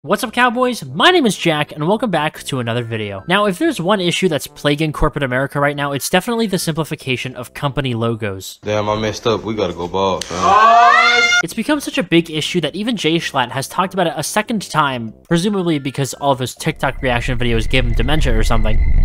What's up, cowboys? My name is Jack, and welcome back to another video. Now, if there's one issue that's plaguing corporate America right now, it's definitely the simplification of company logos. Damn, I messed up. We gotta go bald, fam. It's become such a big issue that even Jay Schlatt has talked about it a second time, presumably because all of his TikTok reaction videos gave him dementia or something.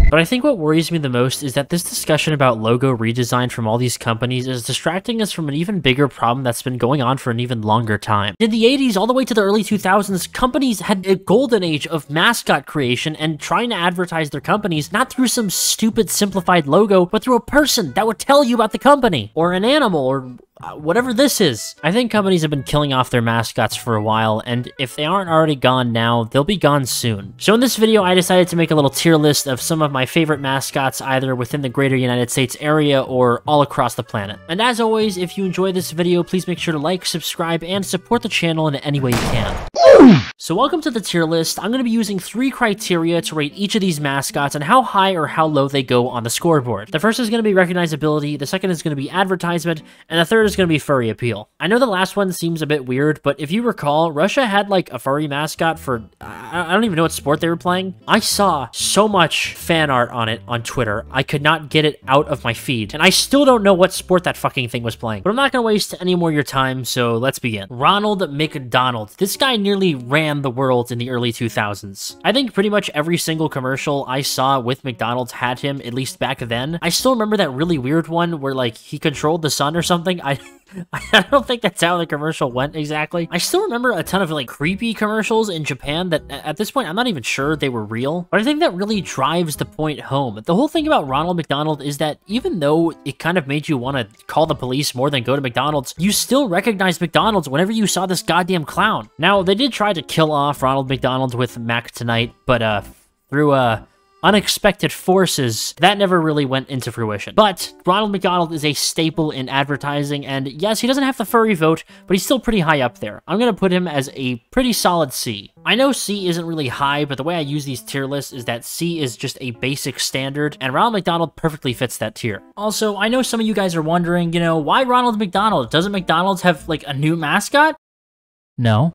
But I think what worries me the most is that this discussion about logo redesign from all these companies is distracting us from an even bigger problem that's been going on for an even longer time. In the 80s all the way to the early 2000s, companies had a golden age of mascot creation and trying to advertise their companies not through some stupid simplified logo, but through a person that would tell you about the company, or an animal, or whatever this is. I think companies have been killing off their mascots for a while, and if they aren't already gone now, they'll be gone soon. So in this video, I decided to make a little tier list of some of my favorite mascots either within the greater United States area or all across the planet. And as always, if you enjoy this video, please make sure to like, subscribe, and support the channel in any way you can. So welcome to the tier list. I'm going to be using 3 criteria to rate each of these mascots and how high or how low they go on the scoreboard. The first is going to be recognizability, the second is going to be advertisement, and the third is going to be furry appeal. I know the last one seems a bit weird, but if you recall, Russia had like a furry mascot for, I don't even know what sport they were playing. I saw so much fan art on it on Twitter, I could not get it out of my feed, and I still don't know what sport that fucking thing was playing. But I'm not going to waste any more of your time, so let's begin. Ronald McDonald. This guy nearly ran the world in the early 2000s. I think pretty much every single commercial I saw with McDonald's had him, at least back then. I still remember that really weird one where like he controlled the sun or something. I don't think that's how the commercial went exactly. I still remember a ton of like creepy commercials in Japan that at this point I'm not even sure they were real, but I think that really drives the point home. The whole thing about Ronald McDonald is that even though it kind of made you want to call the police more than go to McDonald's, you still recognized McDonald's whenever you saw this goddamn clown. Now, they did try to kill off Ronald McDonald with Mac Tonight, but through unexpected forces, that never really went into fruition. But Ronald McDonald is a staple in advertising, and yes, he doesn't have the furry vote, but he's still pretty high up there. I'm gonna put him as a pretty solid C. I know C isn't really high, but the way I use these tier lists is that C is just a basic standard, and Ronald McDonald perfectly fits that tier. Also, I know some of you guys are wondering, you know, why Ronald McDonald? Doesn't McDonald's have, like, a new mascot? No,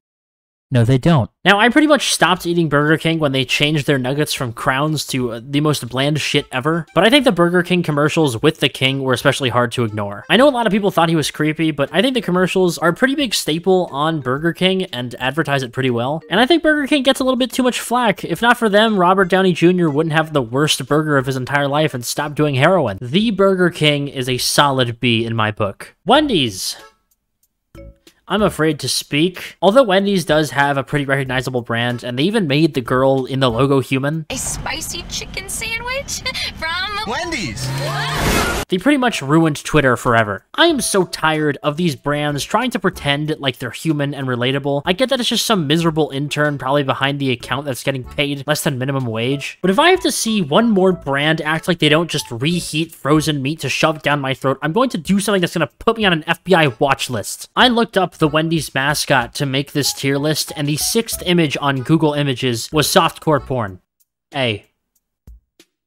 they don't. Now, I pretty much stopped eating Burger King when they changed their nuggets from crowns to the most bland shit ever, but I think the Burger King commercials with the king were especially hard to ignore. I know a lot of people thought he was creepy, but I think the commercials are a pretty big staple on Burger King and advertise it pretty well, and I think Burger King gets a little bit too much flack. If not for them, Robert Downey Jr. wouldn't have the worst burger of his entire life and stop doing heroin. The Burger King is a solid B in my book. Wendy's. I'm afraid to speak. Although Wendy's does have a pretty recognizable brand, and they even made the girl in the logo human. A spicy chicken sandwich from Wendy's! They pretty much ruined Twitter forever. I am so tired of these brands trying to pretend like they're human and relatable. I get that it's just some miserable intern probably behind the account that's getting paid less than minimum wage. But if I have to see one more brand act like they don't just reheat frozen meat to shove down my throat, I'm going to do something that's going to put me on an FBI watch list. I looked up the Wendy's mascot to make this tier list, and the 6th image on Google Images was softcore porn. A.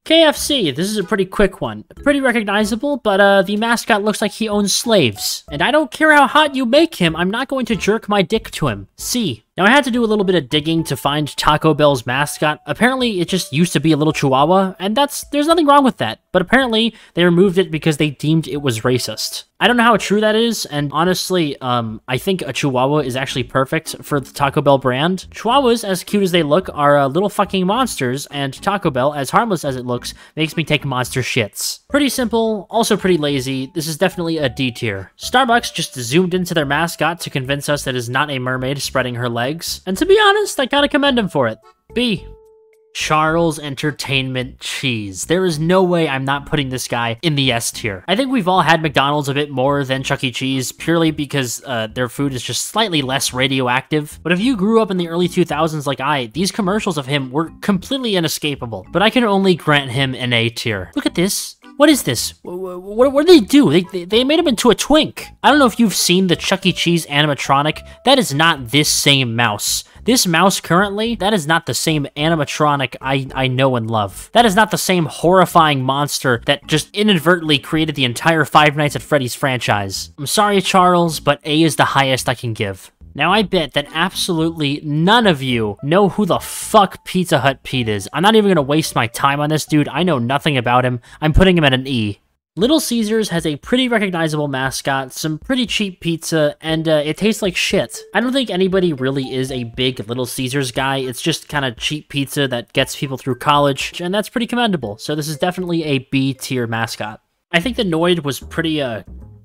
KFC, this is a pretty quick one. Pretty recognizable, but the mascot looks like he owns slaves. And I don't care how hot you make him, I'm not going to jerk my dick to him. C. Now, I had to do a little bit of digging to find Taco Bell's mascot. Apparently, it just used to be a little chihuahua, and there's nothing wrong with that. But apparently, they removed it because they deemed it was racist. I don't know how true that is, and honestly, I think a chihuahua is actually perfect for the Taco Bell brand. Chihuahuas, as cute as they look, are little fucking monsters, and Taco Bell, as harmless as it looks, makes me take monster shits. Pretty simple, also pretty lazy. This is definitely a D tier. Starbucks just zoomed into their mascot to convince us that it is not a mermaid spreading her legs. And to be honest, I kinda commend him for it. B. Charles Entertainment Cheese. There is no way I'm not putting this guy in the S tier. I think we've all had McDonald's a bit more than Chuck E. Cheese, purely because their food is just slightly less radioactive. But if you grew up in the early 2000s like these commercials of him were completely inescapable. But I can only grant him an A tier. Look at this. What is this? What did they do? They made him into a twink. I don't know if you've seen the Chuck E. Cheese animatronic. That is not this same mouse. This mouse currently, that is not the same animatronic I know and love. That is not the same horrifying monster that just inadvertently created the entire Five Nights at Freddy's franchise. I'm sorry, Charles, but A is the highest I can give. Now, I bet that absolutely none of you know who the fuck Pizza Hut Pete is. I'm not even gonna waste my time on this dude. I know nothing about him. I'm putting him at an E. Little Caesars has a pretty recognizable mascot, some pretty cheap pizza, and it tastes like shit. I don't think anybody really is a big Little Caesars guy. It's just kind of cheap pizza that gets people through college, and that's pretty commendable. So this is definitely a B tier mascot. I think the Noid was pretty,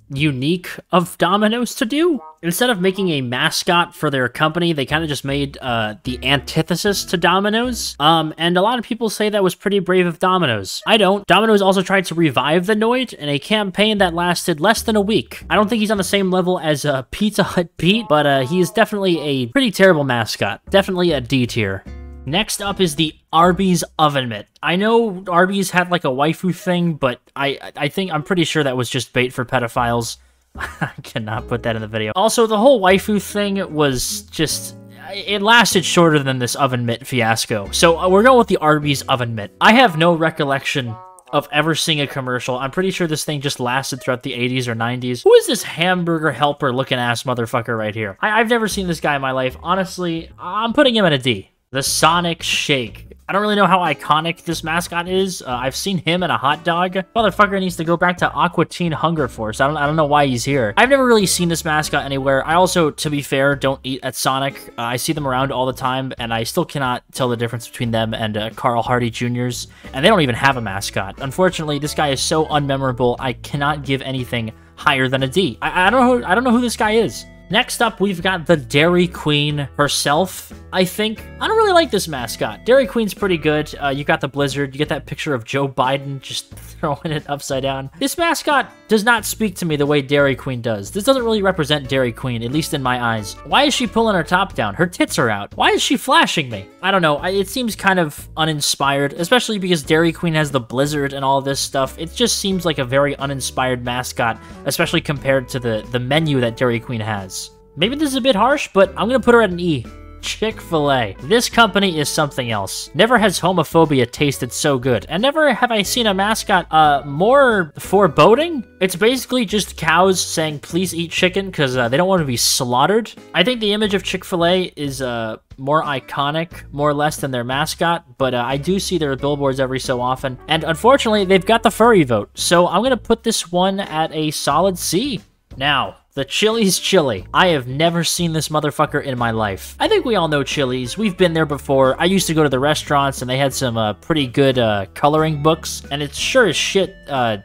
unique of Domino's to do. Instead of making a mascot for their company, they kind of just made the antithesis to Domino's. And a lot of people say that was pretty brave of Domino's. I don't. Domino's also tried to revive the Noid in a campaign that lasted less than a week. I don't think he's on the same level as Pizza Hut Pete, but he is definitely a pretty terrible mascot. Definitely a D tier. Next up is the Arby's oven mitt. I know Arby's had like a waifu thing, but I'm pretty sure that was just bait for pedophiles. I cannot put that in the video. Also, the whole waifu thing was just... it lasted shorter than this oven mitt fiasco. So we're going with the Arby's oven mitt. I have no recollection of ever seeing a commercial. I'm pretty sure this thing just lasted throughout the 80s or 90s. Who is this hamburger helper looking ass motherfucker right here? I've never seen this guy in my life. Honestly, I'm putting him at a D. The Sonic Shake. I don't really know how iconic this mascot is. I've seen him in a hot dog. Motherfucker needs to go back to Aqua Teen Hunger Force. I don't know why he's here. I've never really seen this mascot anywhere. I also, to be fair, don't eat at Sonic. I see them around all the time, and I still cannot tell the difference between them and Carl Hardy Jr.'s. And they don't even have a mascot. Unfortunately, this guy is so unmemorable, I cannot give anything higher than a D. I don't know who this guy is. Next up, we've got the Dairy Queen herself, I think. I don't really like this mascot. Dairy Queen's pretty good. You got the blizzard. You get that picture of Joe Biden just throwing it upside down. This mascot does not speak to me the way Dairy Queen does. This doesn't really represent Dairy Queen, at least in my eyes. Why is she pulling her top down? Her tits are out. Why is she flashing me? I don't know. It seems kind of uninspired, especially because Dairy Queen has the blizzard and all this stuff. It just seems like a very uninspired mascot, especially compared to the menu that Dairy Queen has. Maybe this is a bit harsh, but I'm gonna put her at an E. Chick-fil-A. This company is something else. Never has homophobia tasted so good, and never have I seen a mascot more foreboding. It's basically just cows saying, please eat chicken, because they don't want to be slaughtered. I think the image of Chick-fil-A is more iconic, more or less, than their mascot, but I do see their billboards every so often, and unfortunately, they've got the furry vote, so I'm gonna put this one at a solid C. Now, the Chili's Chili. I have never seen this motherfucker in my life. I think we all know Chili's. We've been there before. I used to go to the restaurants and they had some pretty good coloring books. And it sure as shit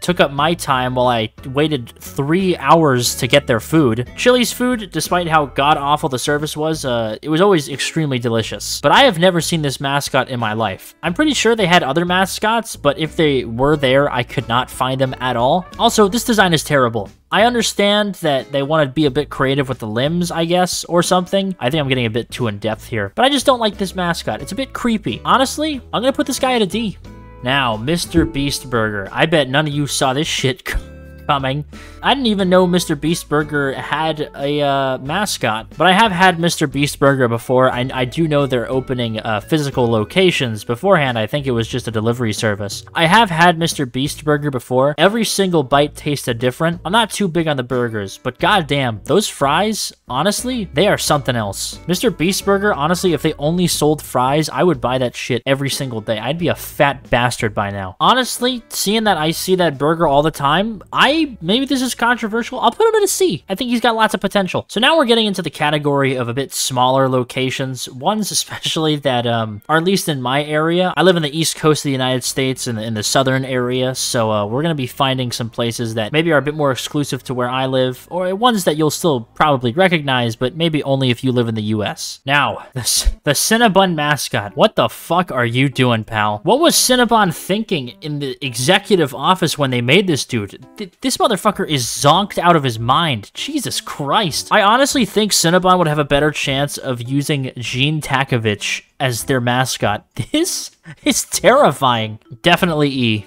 took up my time while I waited 3 hours to get their food. Chili's food, despite how god-awful the service was, it was always extremely delicious. But I have never seen this mascot in my life. I'm pretty sure they had other mascots, but if they were there, I could not find them at all. Also, this design is terrible. I understand that they want to be a bit creative with the limbs, I guess, or something. I think I'm getting a bit too in-depth here. But I just don't like this mascot. It's a bit creepy. Honestly, I'm going to put this guy at a D. Now, Mr. Beast Burger. I bet none of you saw this shit coming. I didn't even know Mr. Beast Burger had a mascot, but I have had Mr. Beast Burger before. I do know they're opening physical locations. Beforehand, I think it was just a delivery service. I have had Mr. Beast Burger before. Every single bite tasted different. I'm not too big on the burgers, but goddamn, those fries, honestly, they are something else. Mr. Beast Burger, honestly, if they only sold fries, I would buy that shit every single day. I'd be a fat bastard by now. Honestly, seeing that I see that burger all the time, maybe this is controversial. I'll put him at a C. I think he's got lots of potential. So now we're getting into the category of a bit smaller locations, ones especially that are at least in my area. I live in the East Coast of the United States in the southern area, so we're going to be finding some places that maybe are a bit more exclusive to where I live, or ones that you'll still probably recognize, but maybe only if you live in the US. Now, the Cinnabon mascot. What the fuck are you doing, pal? What was Cinnabon thinking in the executive office when they made this dude? This motherfucker is zonked out of his mind. Jesus Christ. I honestly think Cinnabon would have a better chance of using Gene Takovich as their mascot. This is terrifying. Definitely E.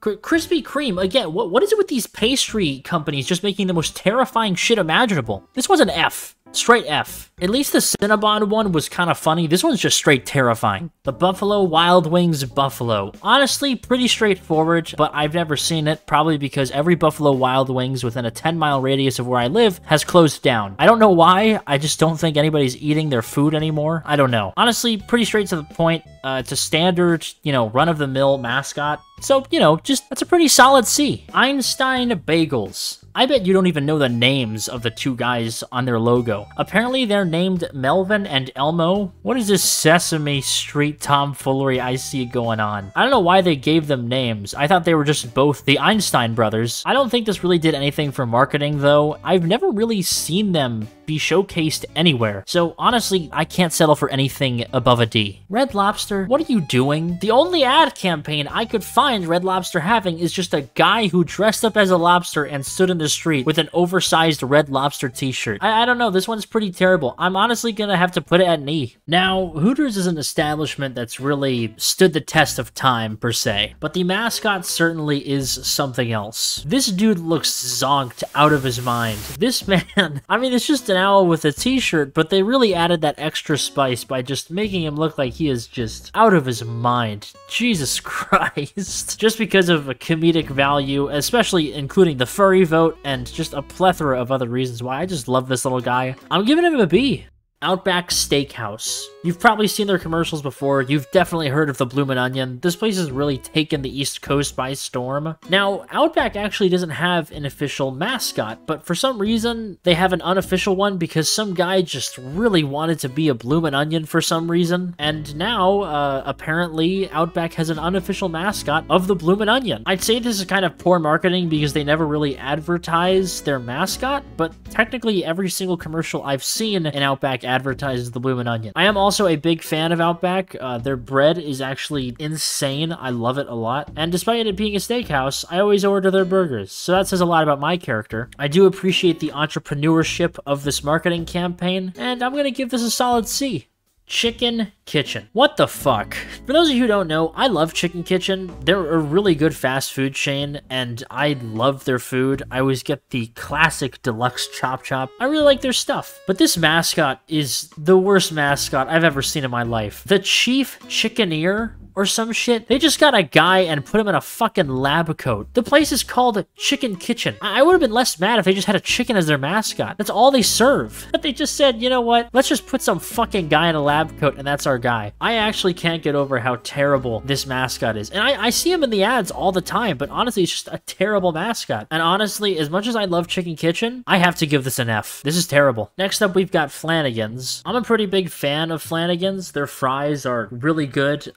Krispy Kreme, again, what is it with these pastry companies just making the most terrifying shit imaginable? This was an F. Straight F. At least the Cinnabon one was kind of funny. This one's just straight terrifying. The Buffalo Wild Wings Buffalo. Honestly, pretty straightforward, but I've never seen it, probably because every Buffalo Wild Wings within a 10-mile radius of where I live has closed down. I don't know why, I just don't think anybody's eating their food anymore. I don't know. Honestly, pretty straight to the point. It's a standard, run-of-the-mill mascot. So, that's a pretty solid C. Einstein Bagels. I bet you don't even know the names of the two guys on their logo. Apparently, they're named Melvin and Elmo. What is this Sesame Street tomfoolery I see going on? I don't know why they gave them names. I thought they were just both the Einstein brothers. I don't think this really did anything for marketing, though. I've never really seen them be showcased anywhere. So honestly, I can't settle for anything above a D. Red Lobster, what are you doing? The only ad campaign I could find Red Lobster having is just a guy who dressed up as a lobster and stood in the street with an oversized Red Lobster t-shirt. I don't know, this one's pretty terrible. I'm honestly gonna have to put it at an E. Now, Hooters is an establishment that's really stood the test of time, per se, but the mascot certainly is something else. This dude looks zonked out of his mind. This man, I mean, it's just an owl with a t-shirt, but they really added that extra spice by just making him look like he is just out of his mind. Jesus Christ. Just because of a comedic value, especially including the furry vote and just a plethora of other reasons why I just love this little guy. I'm giving him a B. Outback Steakhouse. You've probably seen their commercials before. You've definitely heard of the Bloomin' Onion. This place has really taken the East Coast by storm. Now, Outback actually doesn't have an official mascot, but for some reason, they have an unofficial one because some guy just really wanted to be a Bloomin' Onion for some reason. And now, apparently, Outback has an unofficial mascot of the Bloomin' Onion. I'd say this is kind of poor marketing because they never really advertise their mascot, but technically every single commercial I've seen in Outback advertises the Bloomin' Onion. I am also a big fan of Outback. Their bread is actually insane. I love it a lot. And despite it being a steakhouse, I always order their burgers. So that says a lot about my character. I do appreciate the entrepreneurship of this marketing campaign, and I'm gonna give this a solid C. Chicken Kitchen. What the fuck? For those of you who don't know, I love Chicken Kitchen. They're a really good fast food chain, and I love their food. I always get the classic deluxe chop chop. I really like their stuff. But this mascot is the worst mascot I've ever seen in my life. The Chief Chickeneer or some shit. They just got a guy and put him in a fucking lab coat. The place is called Chicken Kitchen. I would have been less mad if they just had a chicken as their mascot. That's all they serve. But they just said, you know what? Let's just put some fucking guy in a lab coat and that's our guy. I actually can't get over how terrible this mascot is. And I see him in the ads all the time, but honestly, it's just a terrible mascot. And honestly, as much as I love Chicken Kitchen, I have to give this an F. This is terrible. Next up, we've got Flanagan's. I'm a pretty big fan of Flanagan's. Their fries are really good.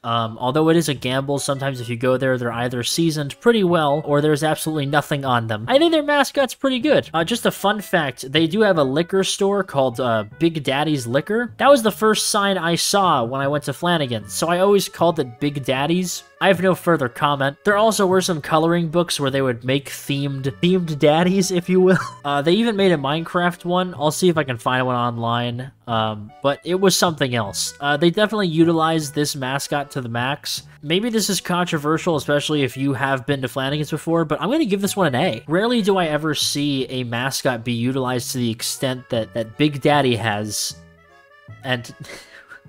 Although it is a gamble, sometimes if you go there, they're either seasoned pretty well or there's absolutely nothing on them. I think their mascot's pretty good. Just a fun fact, they do have a liquor store called Big Daddy's Liquor. That was the first sign I saw when I went to Flanagan's, so I always called it Big Daddy's. I have no further comment. There also were some coloring books where they would make themed daddies, if you will. They even made a Minecraft one. I'll see if I can find one online. But it was something else. They definitely utilized this mascot to the max. Maybe this is controversial, especially if you have been to Flanagan's before, but I'm going to give this one an A. Rarely do I ever see a mascot be utilized to the extent that Big Daddy has. And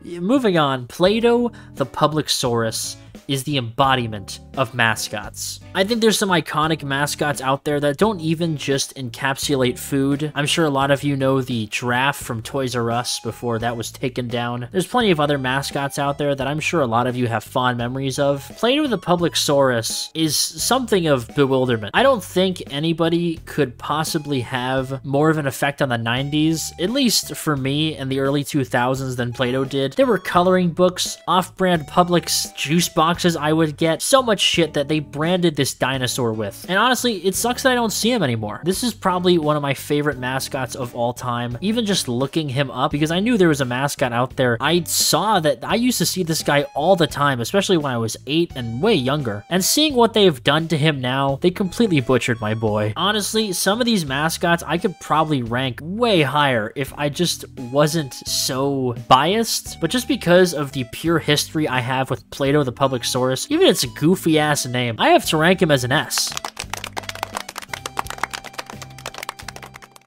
moving on, Play-Doh the Publixsaurus is the embodiment of mascots. I think there's some iconic mascots out there that don't even just encapsulate food. I'm sure a lot of you know the giraffe from Toys R Us before that was taken down. There's plenty of other mascots out there that I'm sure a lot of you have fond memories of. Play-Doh the Publixsaurus is something of bewilderment. I don't think anybody could possibly have more of an effect on the 90s, at least for me in the early 2000s than Play-Doh did. There were coloring books, off-brand Publix juice boxes I would get, so much shit that they branded this dinosaur with. And honestly, it sucks that I don't see him anymore. This is probably one of my favorite mascots of all time, even just looking him up, because I knew there was a mascot out there. I saw that I used to see this guy all the time, especially when I was 8 and way younger. And seeing what they've done to him now, they completely butchered my boy. Honestly, some of these mascots I could probably rank way higher if I just wasn't so biased, but just because of the pure history I have with Play-Doh the Publixsaurus, even its goofy ass name, I have to rank him as an S.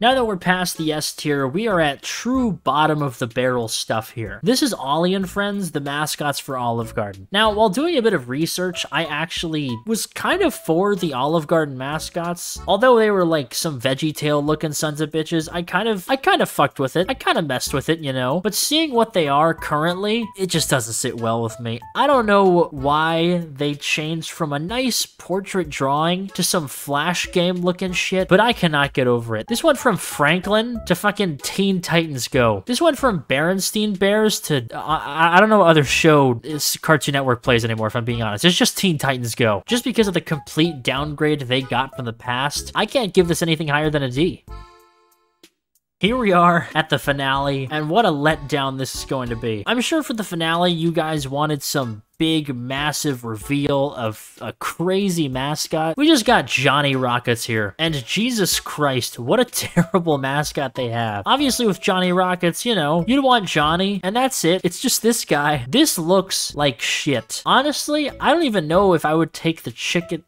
Now that we're past the S tier, we are at true bottom of the barrel stuff here. This is Ollie and Friends, the mascots for Olive Garden. Now, while doing a bit of research, I actually was kind of for the Olive Garden mascots. Although they were like some VeggieTale looking sons of bitches, I kind of fucked with it. I kind of messed with it, you know? But seeing what they are currently, it just doesn't sit well with me. I don't know why they changed from a nice portrait drawing to some Flash game looking shit, but I cannot get over it. This went from Franklin to fucking Teen Titans Go. This went from Berenstein Bears to, I don't know what other show Cartoon Network plays anymore, if I'm being honest. It's just Teen Titans Go. Just because of the complete downgrade they got from the past, I can't give this anything higher than a D. Here we are at the finale, and what a letdown this is going to be. I'm sure for the finale, you guys wanted some big, massive reveal of a crazy mascot. We just got Johnny Rockets here, and Jesus Christ, what a terrible mascot they have. Obviously, with Johnny Rockets, you know, you'd want Johnny, and that's it. It's just this guy. This looks like shit. Honestly, I don't even know if I would take the chicken,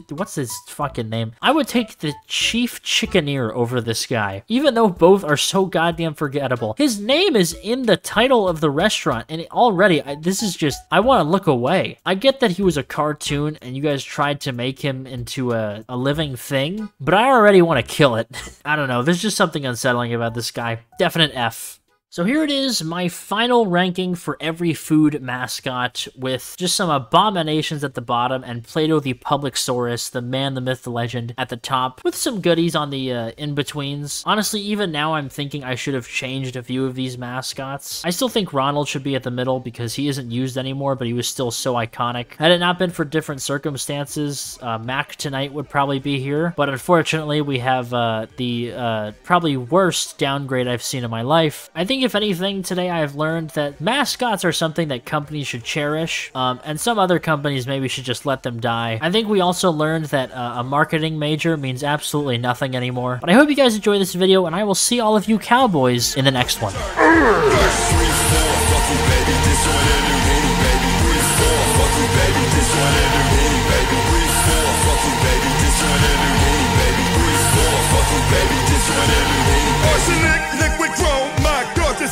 what's his fucking name? I would take the Chief Chickeneer over this guy, even though both are so goddamn forgettable. His name is in the title of the restaurant, and already, this is just, I want to look away. I get that he was a cartoon and you guys tried to make him into a living thing, but I already want to kill it. I don't know, there's just something unsettling about this guy. Definite F. So here it is, my final ranking for every food mascot, with just some abominations at the bottom and Plato the Publixsaurus, the man, the myth, the legend, at the top, with some goodies on the in-betweens. Honestly, even now I'm thinking I should have changed a few of these mascots. I still think Ronald should be at the middle because he isn't used anymore, but he was still so iconic. Had it not been for different circumstances, Mac Tonight would probably be here, but unfortunately we have the probably worst downgrade I've seen in my life. I think if anything, today I've learned that mascots are something that companies should cherish, and some other companies maybe should just let them die. I think we also learned that a marketing major means absolutely nothing anymore. But I hope you guys enjoy this video, and I will see all of you cowboys in the next one.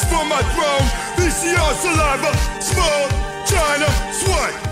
For my throne, VCR saliva, small China, sweat.